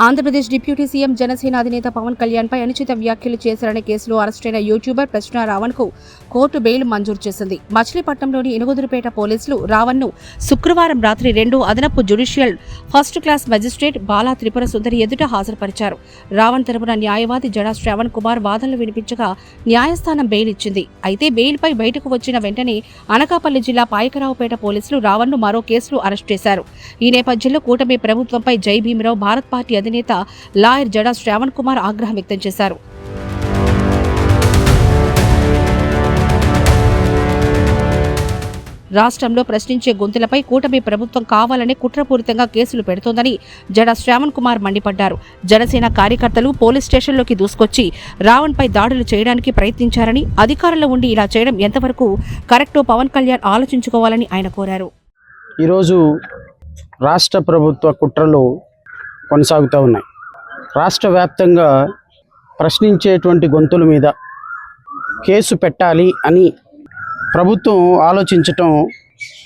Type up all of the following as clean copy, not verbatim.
Andhra Pradesh deputy CM Janasena అధినేత పవన్ కళ్యాణ్ పై అనుచిత వ్యాఖ్యలు చేశారనే కేసులో అరెస్టైన యూట్యూబర్ ప్రశ్న రావణ్ కు కోర్టు బెయిల్ మంజూరు చేసింది. మచిలీపట్నంలోని ఇనుగుదురుపేట పోలీసులు రావణ్ ను శుక్రవారం రాత్రి 2 అదనపు judicial first class magistrate Bala Tripura Sundari ఎదుట హాజరుపరిచారు. రావణ్ తరపున న్యాయవాది జడా శ్రావణ్ కుమార్ వాదనలు వినిపించగా న్యాయస్థానం బెయిల్ ఇచ్చింది. అయితే బెయిల్ పై బయటకు వచ్చిన వెంటనే అనకాపల్లి జిల్లా పాయకరావుపేట పోలీసులు రావణ్ ను మరో కేసులో అరెస్ట్ చేశారు. ఈ నేపథ్యంలో కూటమి ప్రభుత్వంపై జై భీమరావు భారత్ పార్టీ అధినేత లాయర్ జడా శ్రావణ్ కుమార్ ఆగ్రహం వ్యక్తం చేశారు. రాష్ట్రంలో ప్రశ్నించే గొంతులపై కూటమి ప్రభుత్వం కావాలనే కుట్రపూరితంగా కేసులు పెడుతోందని జడా శ్రావణ్ కుమార్ మండిపడ్డారు. జనసేన కార్యకర్తలు పోలీస్ స్టేషన్లోకి దూసుకొచ్చి రావణ్పై దాడులు చేయడానికి ప్రయత్నించారని, అధికారంలో ఉండి ఇలా చేయడం ఎంతవరకు కరెక్టో పవన్ కళ్యాణ్ ఆలోచించుకోవాలని ఆయన కోరారు. ఈరోజు రాష్ట్ర ప్రభుత్వ కుట్రలు కొనసాగుతూ ఉన్నాయి. రాష్ట్ర వ్యాప్తంగా ప్రశ్నించేటువంటి గొంతుల మీద కేసు పెట్టాలి అని ప్రభుత్వం ఆలోచించటం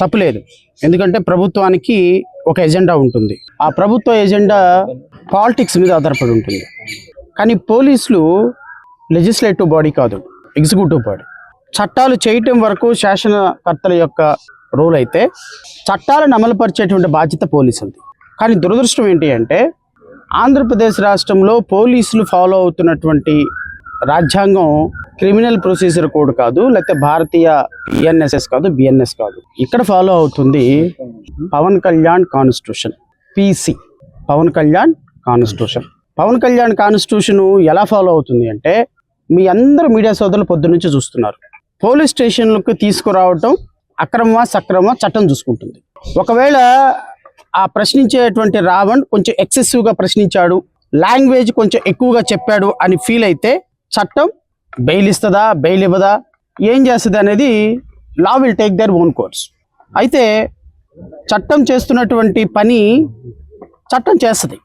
తప్పులేదు. ఎందుకంటే ప్రభుత్వానికి ఒక ఎజెండా ఉంటుంది. ఆ ప్రభుత్వ ఎజెండా పాలిటిక్స్ మీద ఆధారపడి ఉంటుంది. కానీ పోలీసులు లెజిస్లేటివ్ బాడీ కాదు, ఎగ్జిక్యూటివ్ బాడీ. చట్టాలు చేయటం వరకు శాసనకర్తల యొక్క రోల్ అయితే చట్టాలను అమలుపరిచేటువంటి బాధ్యత పోలీసులది. కానీ దురదృష్టం ఏంటి అంటే ఆంధ్రప్రదేశ్ రాష్ట్రంలో పోలీసులు ఫాలో అవుతున్నటువంటి రాజ్యాంగం క్రిమినల్ ప్రొసీజర్ కోడ్ కాదు, లేకపోతే భారతీయ పిఎన్ఎస్ఎస్ కాదు, బిఎన్ఎస్ కాదు. ఇక్కడ ఫాలో అవుతుంది Pawan Kalyan constitution, PC, Pawan Kalyan constitution. Pawan Kalyan constitution ఎలా ఫాలో అవుతుంది అంటే, మీ అందరూ మీడియా సోదరులు పొద్దు నుంచి చూస్తున్నారు, పోలీస్ స్టేషన్లకు తీసుకురావటం అక్రమమా సక్రమమా చట్టం చూసుకుంటుంది. ఒకవేళ ఆ ప్రశ్నించేటువంటి రావణ్ కొంచెం ఎక్సెసివ్గా ప్రశ్నించాడు, లాంగ్వేజ్ కొంచెం ఎక్కువగా చెప్పాడు అని ఫీల్ అయితే చట్టం బెయిల్ ఇస్తుందా, బెయిల్ ఇవ్వదా, ఏం చేస్తుంది అనేది law will take their own course. అయితే చట్టం చేస్తున్నటువంటి పని చట్టం చేస్తుంది.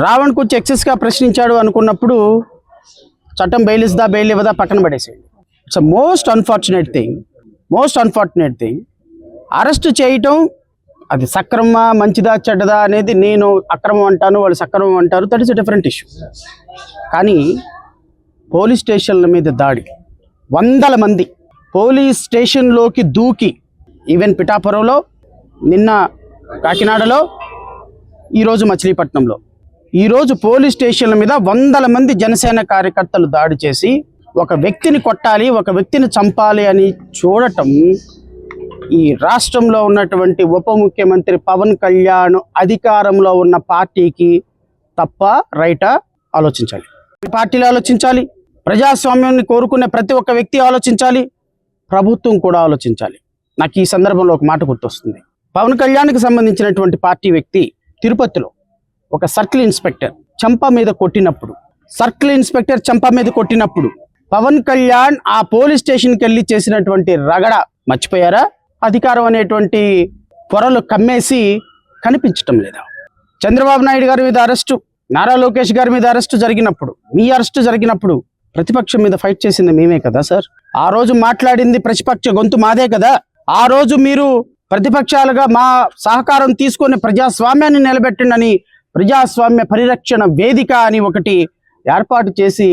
రావణ్ కొంచెం ఎక్సెస్గా ప్రశ్నించాడు అనుకున్నప్పుడు చట్టం బెయిల్ ఇస్తుందా, బెయిల్ ఇవ్వదా పక్కన పడేసేయండి. It's most unfortunate thing. Arrest చేయటం అది సక్రమమా మంచిదా చెడ్డదా అనేది నేను అక్రమం అంటాను, వాళ్ళు సక్రమం అంటారు, that is a different issue. కానీ పోలీస్ స్టేషన్ల మీద దాడి, 100 మంది పోలీస్ స్టేషన్లోకి దూకి, ఈవెన్ పిఠాపురంలో, నిన్న కాకినాడలో, ఈరోజు మచిలీపట్నంలో, ఈరోజు పోలీస్ స్టేషన్ల మీద 100 మంది జనసేన కార్యకర్తలు దాడి చేసి ఒక వ్యక్తిని కొట్టాలి, ఒక వ్యక్తిని చంపాలి అని చూడటం ఈ రాష్ట్రంలో ఉన్నటువంటి ఉప ముఖ్యమంత్రి పవన్ కళ్యాణ్ అధికారంలో ఉన్న పార్టీకి తప్ప రైటా ఆలోచించాలి. పార్టీలు ఆలోచించాలి, ప్రజాస్వామ్యాన్ని కోరుకునే ప్రతి ఒక్క వ్యక్తి ఆలోచించాలి, ప్రభుత్వం కూడా ఆలోచించాలి. నాకు ఈ సందర్భంలో ఒక మాట గుర్తొస్తుంది. పవన్ కళ్యాణ్కి సంబంధించినటువంటి పార్టీ వ్యక్తి తిరుపతిలో ఒక సర్కిల్ ఇన్స్పెక్టర్ చంప మీద కొట్టినప్పుడు పవన్ కళ్యాణ్ ఆ పోలీస్ స్టేషన్కి వెళ్ళి చేసినటువంటి రగడ మర్చిపోయారా? అధికారం అనేటువంటి పొరలు కమ్మేసి కనిపించటం లేదా? చంద్రబాబు నాయుడు గారి మీద అరెస్టు, నారా లోకేష్ గారి మీద అరెస్టు జరిగినప్పుడు, మీ అరెస్టు జరిగినప్పుడు ప్రతిపక్షం మీద ఫైట్ చేసింది మేమే కదా సార్. ఆ రోజు మాట్లాడింది ప్రతిపక్ష గొంతు మాదే కదా. ఆ రోజు మీరు ప్రతిపక్షాలుగా మా సహకారం తీసుకొని ప్రజాస్వామ్యాన్ని నిలబెట్టండి, ప్రజాస్వామ్య పరిరక్షణ వేదిక అని ఒకటి ఏర్పాటు చేసి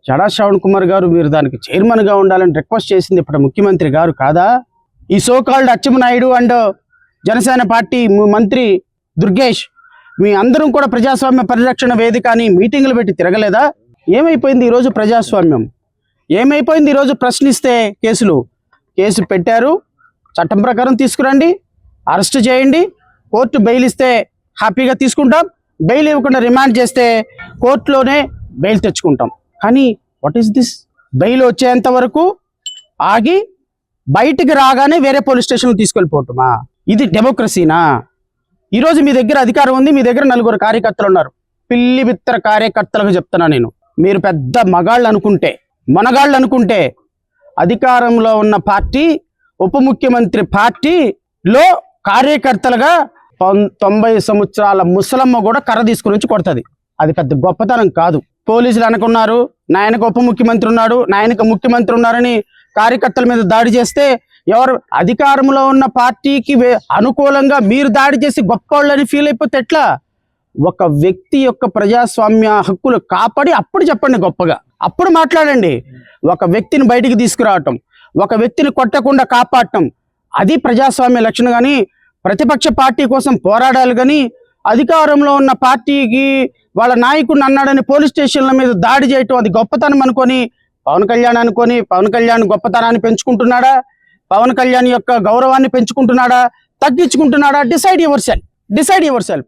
జడా శ్రావణ్ కుమార్ గారు మీరు దానికి చైర్మన్గా ఉండాలని రిక్వెస్ట్ చేసింది ఇప్పుడు ముఖ్యమంత్రి గారు కాదా? ఈ so called Atchannaidu and Janasena party మంత్రి దుర్గేష్ మీ అందరం కూడా ప్రజాస్వామ్య పరిరక్షణ వేదిక అని మీటింగులు పెట్టి తిరగలేదా? ఏమైపోయింది ఈరోజు ప్రజాస్వామ్యం? ఏమైపోయింది ఈరోజు? ప్రశ్నిస్తే కేసు పెట్టారు, చట్టం ప్రకారం తీసుకురండి, అరెస్ట్ చేయండి, కోర్టు బెయిల్ ఇస్తే హ్యాపీగా తీసుకుంటాం, బెయిల్ ఇవ్వకుండా రిమాండ్ చేస్తే కోర్టులోనే బెయిల్ తెచ్చుకుంటాం. కానీ వాట్ ఈస్ దిస్? బెయిల్ వచ్చేంత వరకు ఆగి బయటికి రాగానే వేరే పోలీస్ స్టేషన్కి తీసుకెళ్ళిపోవటమా? ఇది డెమోక్రసీనా? ఈరోజు మీ దగ్గర అధికారం ఉంది, మీ దగ్గర 4 కార్యకర్తలు ఉన్నారు, పిల్లి బిత్తర కార్యకర్తలకు చెప్తున్నా నేను, మీరు పెద్ద మనగాళ్ళు అనుకుంటే అధికారంలో ఉన్న పార్టీ ఉప ముఖ్యమంత్రి పార్టీలో కార్యకర్తలుగా 90 సంవత్సరాల ముసలమ్మ కూడా కర్ర తీసుకుని వచ్చి కొడుతుంది. అది పెద్ద గొప్పతనం కాదు. పోలీసులు అనుకున్నారు నాయనకు ఉప ముఖ్యమంత్రి ఉన్నాడు, నాయనకు ముఖ్యమంత్రి ఉన్నారని కార్యకర్తల మీద దాడి చేస్తే ఎవరు అధికారంలో ఉన్న పార్టీకి అనుకూలంగా మీరు దాడి చేసి గొప్పవాళ్ళని ఫీల్ అయిపోతే ఎట్లా? ఒక వ్యక్తి యొక్క ప్రజాస్వామ్య హక్కులు కాపాడి అప్పుడు చెప్పండి గొప్పగా, అప్పుడు మాట్లాడండి. ఒక వ్యక్తిని బయటికి తీసుకురావటం, ఒక వ్యక్తిని కొట్టకుండా కాపాడటం, అది ప్రజాస్వామ్య లక్షణం. కానీ ప్రతిపక్ష పార్టీ కోసం పోరాడాలి, కానీ అధికారంలో ఉన్న పార్టీకి వాళ్ళ నాయకుడిని అన్నాడని పోలీస్ స్టేషన్ల మీద దాడి చేయటం అది గొప్పతనం అనుకొని పవన్ కళ్యాణ్ గొప్పతనాన్ని పెంచుకుంటున్నాడా, పవన్ కళ్యాణ్ యొక్క గౌరవాన్ని పెంచుకుంటున్నాడా, తగ్గించుకుంటున్నాడా? Decide your self.